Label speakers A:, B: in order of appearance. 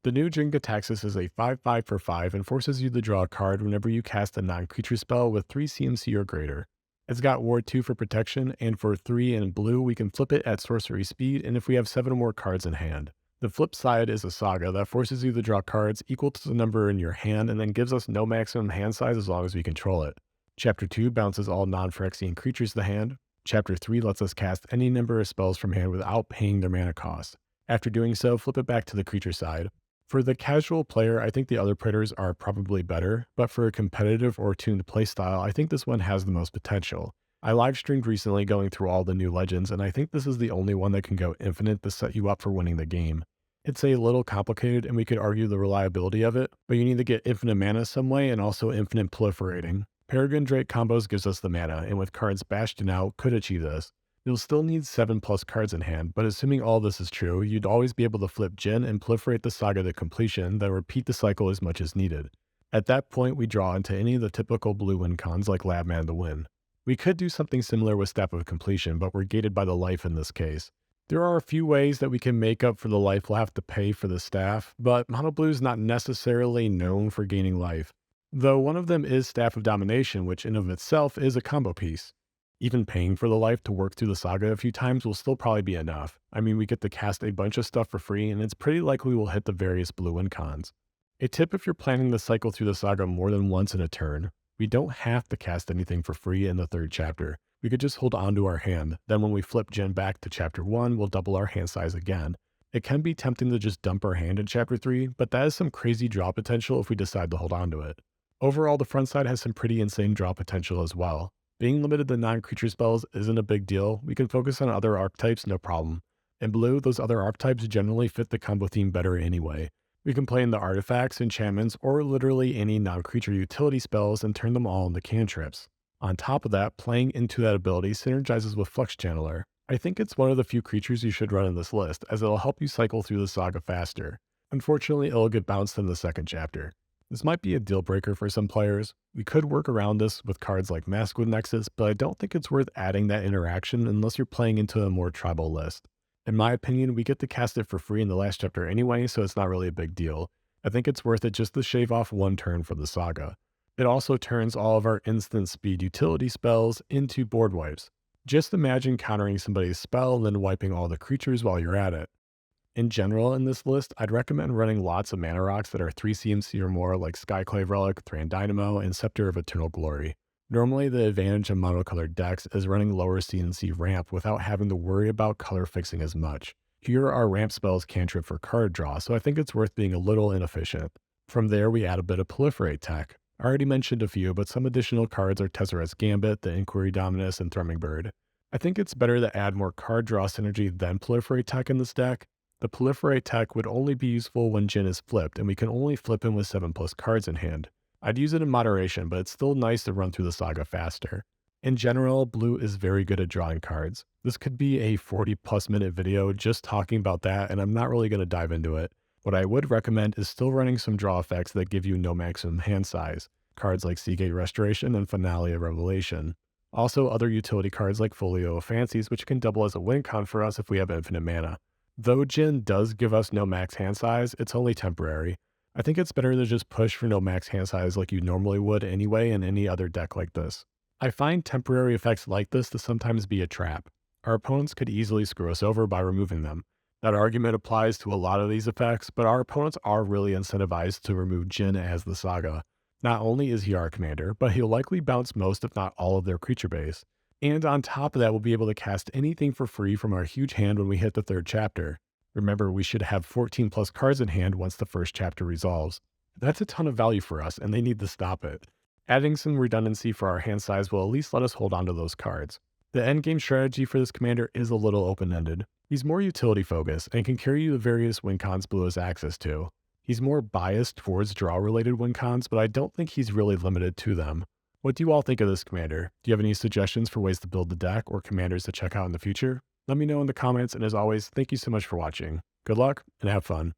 A: The new Jin-Gitaxias is a 5/5 for 5 and forces you to draw a card whenever you cast a non-creature spell with 3 CMC or greater. It's got Ward 2 for protection, and for 3 in blue, we can flip it at sorcery speed, and if we have 7 or more cards in hand. The flip side is a saga that forces you to draw cards equal to the number in your hand and then gives us no maximum hand size as long as we control it. Chapter 2 bounces all non-Phyrexian creatures to hand. Chapter 3 lets us cast any number of spells from hand without paying their mana cost. After doing so, flip it back to the creature side. For the casual player, I think the other Praetors are probably better, but for a competitive or tuned playstyle, I think this one has the most potential. I live streamed recently going through all the new legends, and I think this is the only one that can go infinite to set you up for winning the game. It's a little complicated, and we could argue the reliability of it, but you need to get infinite mana some way and also infinite proliferating. Peregrine Drake combos gives us the mana, and with cards Bastion out, could achieve this. You'll still need 7 plus cards in hand, but assuming all this is true, you'd always be able to flip Jin and proliferate the saga to completion, then repeat the cycle as much as needed. At that point, we draw into any of the typical blue win cons like Lab Man to win. We could do something similar with Staff of Completion, but we're gated by the life in this case. There are a few ways that we can make up for the life we'll have to pay for the staff, but Mono Blue is not necessarily known for gaining life. Though one of them is Staff of Domination, which in of itself is a combo piece. Even paying for the life to work through the saga a few times will still probably be enough. I mean, we get to cast a bunch of stuff for free, and it's pretty likely we'll hit the various blue win cons. A tip if you're planning to cycle through the saga more than once in a turn: we don't have to cast anything for free in the third chapter. We could just hold on to our hand, then when we flip Jin back to chapter 1, we'll double our hand size again. It can be tempting to just dump our hand in chapter 3, but that is some crazy draw potential if we decide to hold on to it. Overall, the front side has some pretty insane draw potential as well. Being limited to non-creature spells isn't a big deal. We can focus on other archetypes, no problem. In blue, those other archetypes generally fit the combo theme better anyway. We can play in the artifacts, enchantments, or literally any non-creature utility spells and turn them all into cantrips. On top of that, playing into that ability synergizes with Flux Channeler. I think it's one of the few creatures you should run in this list, as it'll help you cycle through the saga faster. Unfortunately, it'll get bounced in the second chapter. This might be a deal breaker for some players. We could work around this with cards like Maskwood Nexus, but I don't think it's worth adding that interaction unless you're playing into a more tribal list. In my opinion, we get to cast it for free in the last chapter anyway, so it's not really a big deal. I think it's worth it just to shave off one turn for the saga. It also turns all of our instant speed utility spells into board wipes. Just imagine countering somebody's spell and then wiping all the creatures while you're at it. In general, in this list, I'd recommend running lots of mana rocks that are 3 CMC or more, like Skyclave Relic, Thran Dynamo, and Scepter of Eternal Glory. Normally, the advantage of monocolored decks is running lower CMC ramp without having to worry about color fixing as much. Here, our ramp spells cantrip for card draw, so I think it's worth being a little inefficient. From there, we add a bit of proliferate tech. I already mentioned a few, but some additional cards are Tezzeret's Gambit, the Inquiry Dominus, and Thrumming Bird. I think it's better to add more card draw synergy than proliferate tech in this deck. The proliferate tech would only be useful when Jin is flipped, and we can only flip him with 7 plus cards in hand. I'd use it in moderation, but it's still nice to run through the saga faster. In general, blue is very good at drawing cards. This could be a 40 plus minute video just talking about that, and I'm not really going to dive into it. What I would recommend is still running some draw effects that give you no maximum hand size. Cards like Seagate Restoration and Finale of Revelation. Also other utility cards like Folio of Fancies, which can double as a win con for us if we have infinite mana. Though Jin does give us no max hand size, it's only temporary. I think it's better to just push for no max hand size like you normally would anyway in any other deck like this. I find temporary effects like this to sometimes be a trap. Our opponents could easily screw us over by removing them. That argument applies to a lot of these effects, but our opponents are really incentivized to remove Jin as the saga. Not only is he our commander, but he'll likely bounce most if not all of their creature base. And on top of that, we'll be able to cast anything for free from our huge hand when we hit the third chapter. Remember, we should have 14 plus cards in hand once the first chapter resolves. That's a ton of value for us, and they need to stop it. Adding some redundancy for our hand size will at least let us hold on to those cards. The endgame strategy for this commander is a little open-ended. He's more utility focused and can carry you the various win cons blue has access to. He's more biased towards draw-related win cons, but I don't think he's really limited to them. What do you all think of this commander? Do you have any suggestions for ways to build the deck or commanders to check out in the future? Let me know in the comments, and as always, thank you so much for watching. Good luck, and have fun.